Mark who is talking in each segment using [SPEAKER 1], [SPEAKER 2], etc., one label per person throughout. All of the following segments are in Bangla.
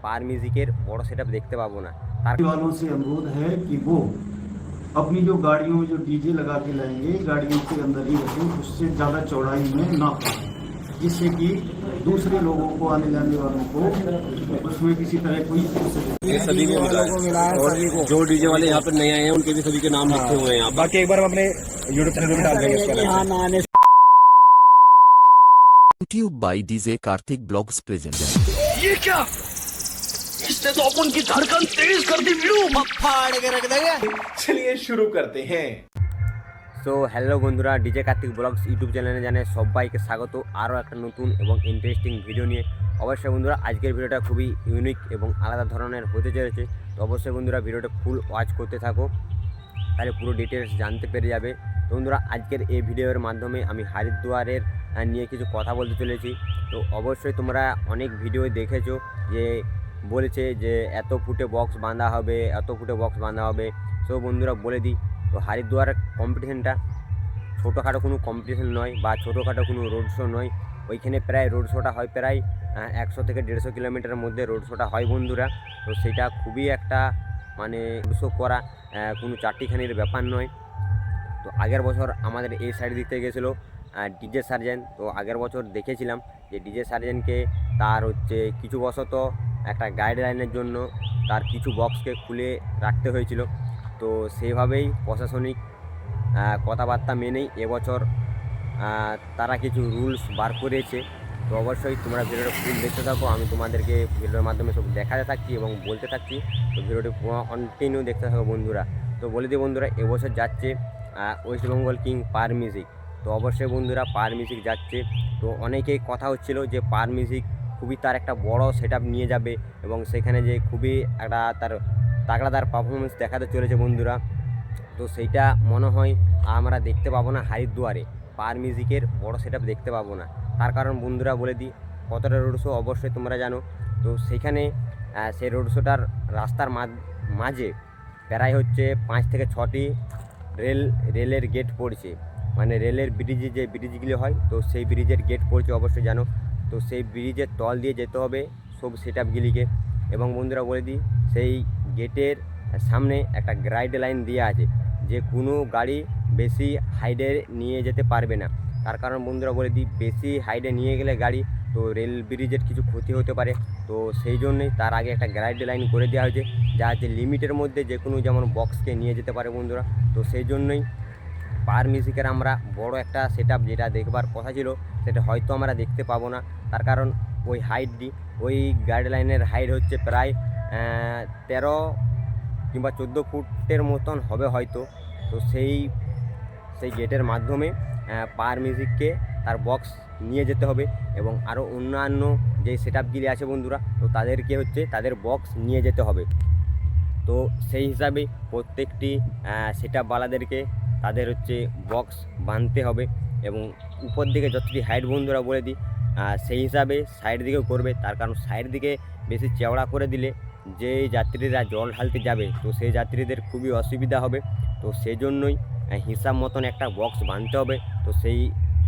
[SPEAKER 1] পার মিউজিকের বড় সেটআপ দেখতে পাবো না। তার
[SPEAKER 2] वालों से अनुरोध है कि वो अपनी जो गाड़ियों में जो डीजे लगा के लाएंगे गाड़ियों के अंदर ही रखें, उससे ज़्यादा चौड़ाई में ना करें, जिससे कि दूसरे लोगों को आने जाने वालों को उसमें किसी तरह कोई
[SPEAKER 3] ये सभी को मिला है और जो डीजे वाले यहाँ पर नए आए हैं उनके भी सभी के नाम लिखे हुए हैं यहाँ। बाकी एक बार हम अपने यूट्यूब चैनल पर डाल देंगे इसका।
[SPEAKER 4] YouTube by DJ Karthik Blogs present.
[SPEAKER 3] ये क्या? इसने तो अपन की धड़कन तेज कर दी वीडियो फाड़ के रख देगा। चलिए शुरू करते हैं।
[SPEAKER 1] সো হ্যালো বন্ধুরা, ডিজে কার্তিক ব্লগস ইউটিউব চ্যানেলে জানাই সবাইকে স্বাগত আরও একটা নতুন এবং ইন্টারেস্টিং ভিডিও নিয়ে। অবশ্যই বন্ধুরা আজকের ভিডিওটা খুবই ইউনিক এবং আলাদা ধরনের হতে চলেছে। তো অবশ্যই বন্ধুরা ভিডিওটা ফুল ওয়াচ করতে থাকো, তাহলে পুরো ডিটেলস জানতে পেরে যাবে। তো বন্ধুরা আজকের এই ভিডিওর মাধ্যমে আমি হরিদ্বারের নিয়ে কিছু কথা বলতে চলেছি। তো অবশ্যই তোমরা অনেক ভিডিও দেখেছো যে বলেছে যে এত ফুটে বক্স বাঁধা হবে, এত ফুটে বক্স বাঁধা হবে। সো বন্ধুরা বলে দিই, তো হরিদ্বার কম্পিটিশানটা ছোটোখাটো কোনো কম্পিটিশান নয় বা ছোটোখাটো কোনো রোড শো নয়। ওইখানে প্রায় রোড শোটা হয় প্রায় 100 থেকে 150 কিলোমিটারের মধ্যে রোড শোটা হয় বন্ধুরা। তো সেটা খুবই একটা মানে রোড শো করা কোনো চারটিখানির ব্যাপার নয়। তো আগের বছর আমাদের এই সাইড দিক থেকে গেছিলো ডিজে সার্জেন। তো আগের বছর দেখেছিলাম যে ডিজে সার্জেনকে তার কিছু বছর তো একটা গাইডলাইনের জন্য তার কিছু বক্সকে খুলে রাখতে হয়েছিল। তো সেইভাবেই প্রশাসনিক কথাবার্তা মেনেই এবছর তারা কিছু রুলস বার করেছে। তো অবশ্যই তোমরা ভিডিওটা ফুল দেখতে থাকো, আমি তোমাদেরকে ভিডিওর মাধ্যমে সব দেখাতে থাকছি এবং বলতে থাকছি। তো ভিডিওটি কন্টিনিউ দেখতে থাকো বন্ধুরা। তো বলে দিই বন্ধুরা, এবছর যাচ্ছে ওয়েস্ট বেঙ্গল কিং পার মিউজিক। তো অবশ্যই বন্ধুরা পার মিউজিক যাচ্ছে। তো অনেকেই কথা হচ্ছিল যে পার মিউজিক খুবই তার একটা বড় সেটআপ নিয়ে যাবে এবং সেখানে যে খুবই একটা তার তাগড়াদার পারফরমেন্স দেখাতে চলেছে বন্ধুরা। তো সেইটা মনে হয় আমরা দেখতে পাবো না হরিদ্বারে, পার মিউজিকের বড় সেটআপ দেখতে পাবো না। তার কারণ বন্ধুরা বলে দিই, কতটা রোড শো অবশ্যই তোমরা জানো। তো সেইখানে সেই রোড শোটার রাস্তার মাঝে প্রায় 5 থেকে 6টি রেলের গেট পড়ছে, মানে রেলের ব্রিজে যে ব্রিজগুলি হয় তো সেই ব্রিজের গেট পড়ছে অবশ্যই জানো। তো সেই ব্রিজের তল দিয়ে যেতে হবে সব সেটআপগুলিকে। এবং বন্ধুরা বলে দিই, সেই গেটের সামনে একটা গাইড লাইন দেওয়া আছে যে কোনো গাড়ি বেশি হাইডে নিয়ে যেতে পারবে না। তার কারণ বন্ধুরা বলে দিই, বেশি হাইডে নিয়ে গেলে গাড়ি তো রেল ব্রিজের কিছু ক্ষতি হতে পারে। তো সেই জন্যই তার আগে একটা গাইড লাইন করে দেওয়া হয়েছে যা লিমিটের মধ্যে যে কোনো যেমন বক্সকে নিয়ে যেতে পারে বন্ধুরা। তো সেই জন্যই পার মিউজিকের আমরা বড় একটা সেটআপ যেটা দেখবার কথা ছিল সেটা হয়তো আমরা দেখতে পাবো না। তার কারণ ওই হাইটটি, ওই গাইডলাইনের হাইট প্রায় 13 কিংবা 14 ফুটের মতন হবে হয়তো। তো সেই গেটের মাধ্যমে পার মিউজিককে তার বক্স নিয়ে যেতে হবে এবং আরও অন্যান্য যে সেটআপগুলি আছে বন্ধুরা, তো তাদেরকে তাদের বক্স নিয়ে যেতে হবে। তো সেই হিসাবে প্রত্যেকটি সেটআপওয়ালাদেরকে তাদের বক্স বাঁধতে হবে এবং উপর দিকে যতটি হাইট বন্ধুরা বলে দিই সেই হিসাবে সাইড দিকেও করবে। তার কারণ সাইড দিকে বেশি চওড়া করে দিলে যে যাত্রীরা জল ঢালতে যাবে তো সেই যাত্রীদের খুবই অসুবিধা হবে। তো সেই জন্যই হিসাব মতন একটা বক্স বাঁধতে হবে। তো সেই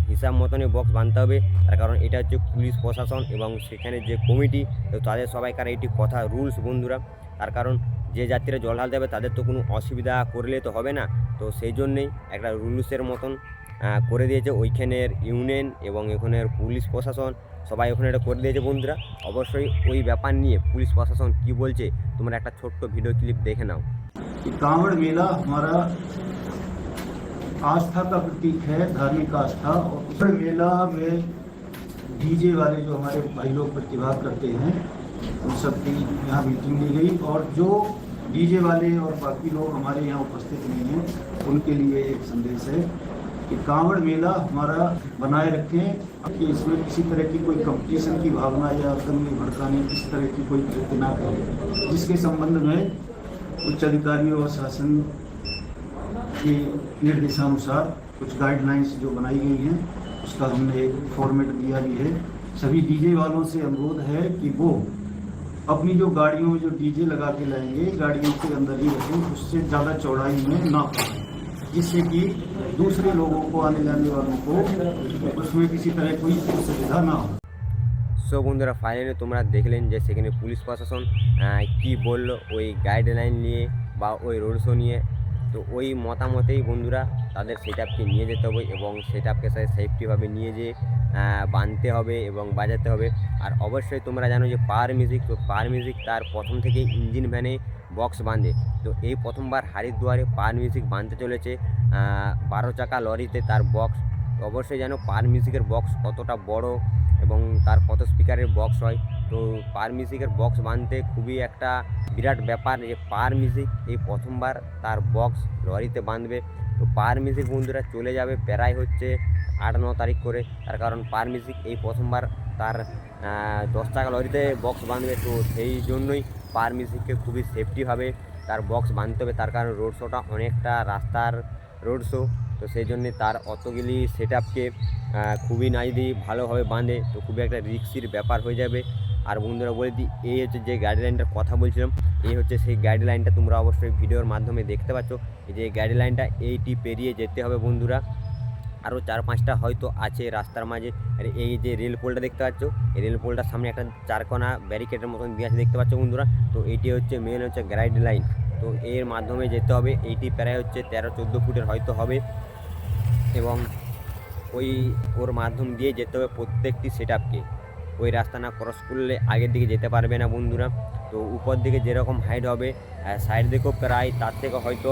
[SPEAKER 1] হিসাব মতনই বক্স বাঁধতে হবে। তার কারণ এটা পুলিশ প্রশাসন এবং সেখানে যে কমিটি, তো তাদের সবাইকার এইটি কথা রুলস বন্ধুরা। তার কারণ যে যাত্রীরা জল ঢালতে হবে তাদের তো কোনো অসুবিধা করলে তো হবে না। তো সেই জন্যেই একটা রুলসের মতন করে দিয়েছে ওইখানের ইউনিয়ন এবং এখানের পুলিশ প্রশাসন, সবাই ওখানে এটা করে দিয়েছে বন্ধুরা। অবশ্যই ওই ব্যাপার নিয়ে পুলিশ প্রশাসন কি বলছে তোমরা একটা ছোট্ট ভিডিও ক্লিপ দেখে নাও।
[SPEAKER 2] कांवड़ मेला हमारा आस्था का प्रतीक है, धार्मिक आस्था। और मेला में डीजे वाले जो हमारे भाई लोग प्रतिभाग करते हैं उन सबकी यहाँ मीटिंग ली गई और जो डीजे वाले और बाकी लोग हमारे यहाँ उपस्थित नहीं हैं उनके लिए एक संदेश है कि कांवड़ मेला हमारा बनाए रखें कि इसमें किसी तरह की कोई कंपटीशन की भावना या दंगे भड़काने इस तरह की कोई कृत्य ना करें, जिसके संबंध में उच्च अधिकारियों और शासन के निर्देशानुसार कुछ गाइडलाइंस जो बनाई गई हैं उसका हमने एक फॉर्मेट दिया भी है। सभी डीजे वालों से अनुरोध है कि वो अपनी जो गाड़ियों में जो डीजे लगा के लाएंगे गाड़ियों के अंदर ही रखें, उससे ज़्यादा चौड़ाई में ना करें, जिससे कि दूसरे लोगों को आने जाने वालों को उसमें किसी तरह कोई असुविधा ना हो।
[SPEAKER 1] সো বন্ধুরা ফাইনালি তোমরা দেখলেন যে সেখানে পুলিশ প্রশাসন কি বলল ওই গাইডলাইন নিয়ে বা ওই রোড শো নিয়ে। তো ওই মতামতেই বন্ধুরা তাদের সেট আপকে নিয়ে যেতে হবে এবং সেট আপকে সাথে সেফটিভাবে নিয়ে যেয়ে বাঁধতে হবে এবং বাজাতে হবে। আর অবশ্যই তোমরা জানো যে পাওয়ার মিউজিক, তো পাওয়ার মিউজিক তার প্রথম থেকেই ইঞ্জিন ভ্যানে বক্স বাঁধে। তো এই প্রথমবার হরিদ্বারে পাওয়ার মিউজিক বাঁধতে চলেছে 12 চাকা লরিতে তার বক্স। তো অবশ্যই জানো পাওয়ার মিউজিকের বক্স কতটা বড় এবং তার কত স্পিকারের বক্স হয়। তো পাওয়ার মিউজিকের বক্স বাঁধতে খুবই একটা বিরাট ব্যাপার যে পাওয়ার মিউজিক এই প্রথমবার তার বক্স লরিতে বাঁধবে। তো পাওয়ার মিউজিক বন্ধুরা চলে যাবে প্রায় হচ্ছে 8-9 তারিখ করে, তার কারণ পাওয়ার মিউজিক এই প্রথমবার তার 10 চাকা লরিতে বক্স বাঁধবে। তো সেই জন্যই পাওয়ার মিউজিককে খুবই সেফটিভাবে তার বক্স বাঁধতে হবে, তার কারণ রোড শোটা অনেকটা রাস্তার রোড শো। তো সেই জন্যে তার অতগুলি সেট আপকে খুবই না যদি ভালোভাবে বাঁধে তো খুবই একটা রিস্কির ব্যাপার হয়ে যাবে। আর বন্ধুরা বলে দিই, এই হচ্ছে যে গাইডলাইনটার কথা বলছিলাম, এই হচ্ছে সেই গাইডলাইনটা তোমরা অবশ্যই ভিডিওর মাধ্যমে দেখতে পাচ্ছ। এই যে গাইডলাইনটা এইটি পেরিয়ে যেতে হবে বন্ধুরা। আরও 4-5টা হয়তো আছে রাস্তার মাঝে। আর এই যে রেল পোলটা দেখতে পাচ্ছ, এই রেল পোলটার সামনে একটা 4কোনা ব্যারিকেডের মতন দিয়ে আছে দেখতে পাচ্ছ বন্ধুরা। তো এইটি হচ্ছে মেন হচ্ছে গাইডলাইন। তো এর মাধ্যমে যেতে হবে। এইটি প্রায় হচ্ছে 13-14 ফুটের হয়তো হবে এবং ওর মাধ্যম দিয়ে যেতে হবে প্রত্যেকটি সেট আপকে। ওই রাস্তা না ক্রস করলে আগের দিকে যেতে পারবে না বন্ধুরা। তো উপর দিকে যেরকম হাইট হবে সাইড দিকেও প্রায় তার থেকে হয়তো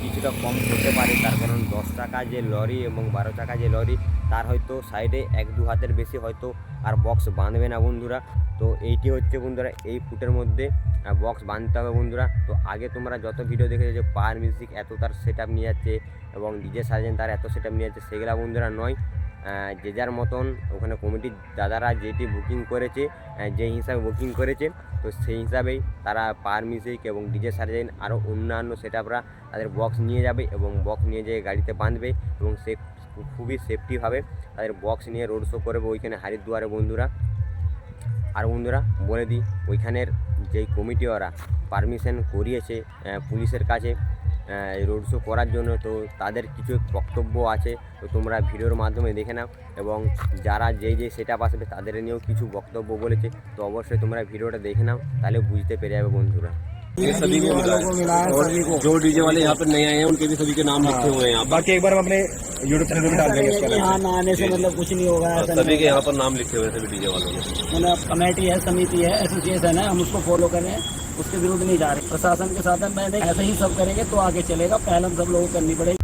[SPEAKER 1] কিছুটা কম হতে পারে, তার কারণ 10 চাকা যে লরি এবং 12 চাকা যে লরি তার হয়তো সাইডে 1-2 হাতের বেশি হয়তো আর বক্স বাঁধবে না বন্ধুরা। তো এইটি হচ্ছে বন্ধুরা এই ফুটের মধ্যে বক্স বাঁধতে হবে বন্ধুরা। তো আগে তোমরা যত ভিডিও দেখেছো যে পাওয়ার মিউজিক এত তার সেট আপ নিয়ে যাচ্ছে এবং ডিজে সার্জেন্ট তার এত সেট আপ নিয়ে যাচ্ছে, সেগুলা বন্ধুরা নয়। যে যার মতন ওখানে কমিটির দাদারা যেটি বুকিং করেছে, যে হিসাবে বুকিং করেছে, তো সেই হিসাবেই তারা পাওয়ার মিউজিক এবং ডিজে সার্জেন্ট আরও অন্যান্য সেট আপরা তাদের বক্স নিয়ে যাবে এবং বক্স নিয়ে যেয়ে গাড়িতে বাঁধবে এবং সে খুবই সেফটিভাবে তাদের বক্স নিয়ে রোড শো করবে ওইখানে হরিদ্বারে বন্ধুরা। আর বন্ধুরা বলে দিই, ওইখানের যেই কমিটি ওরা পারমিশন করিয়েছে পুলিশের কাছে রোড শো করার জন্য, তো তাদের কিছু বক্তব্য আছে। তো তোমরা ভিডিওর মাধ্যমে দেখে নাও এবং যারা যেই সেট আপ আসবে তাদের নিয়েও কিছু বক্তব্য বলেছে। তো অবশ্যই তোমরা ভিডিওটা দেখে নাও, তাহলে बुझते पे जाए বন্ধুরা।
[SPEAKER 3] ये सभी को मिला है और जो डीजे वाले यहाँ पर नए आए हैं उनके भी सभी के नाम लिखे हुए हैं यहाँ पर। बाकी एक बार हम अपने यूट्यूब चैनल में डाल देंगे इसका।
[SPEAKER 5] यहाँ ना आने से मतलब कुछ नहीं होगा, ऐसा
[SPEAKER 3] सभी के यहाँ पर नाम लिखे हुए हैं सभी डीजे वालों के।
[SPEAKER 5] मतलब कमेटी है, समिति है, एसोसिएशन है, हम उसको फॉलो करें, उसके विरुद्ध नहीं जा रहे। प्रशासन के साथ हम पहले ऐसे ही सब करेंगे तो आगे चलेगा, पहले हम सब लोगों को करनी पड़ेगी।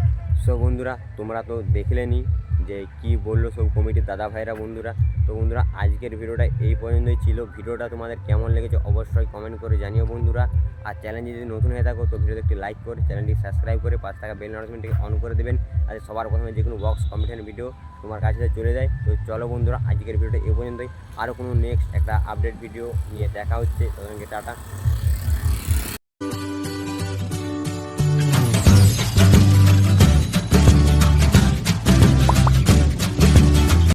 [SPEAKER 1] সো বন্ধুরা তোমরা তো দেখলেনি যে কি বললো সব কমিটির দাদা ভাইরা বন্ধুরা। তো বন্ধুরা আজকের ভিডিওটা এই পর্যন্তই ছিল। ভিডিওটা তোমাদের কেমন লেগেছে অবশ্যই কমেন্ট করে জানিও বন্ধুরা। আর চ্যানেল যদি নতুন হয়ে থাকো তো ভিডিওতে একটি লাইক করে চ্যানেলটি সাবস্ক্রাইব করে 5 টাকা বেল নোটিফিকেশনটি অন করে দেবেন, আর সবার প্রথমে যে কোনো বক্স কম্পিটিশন ভিডিও তোমার কাছে চলে যায়। তো চলো বন্ধুরা আজকের ভিডিওটা এই পর্যন্তই, আরও কোনো নেক্সট একটা আপডেট ভিডিও নিয়ে দেখা হচ্ছে। ততক্ষণকে টাটা।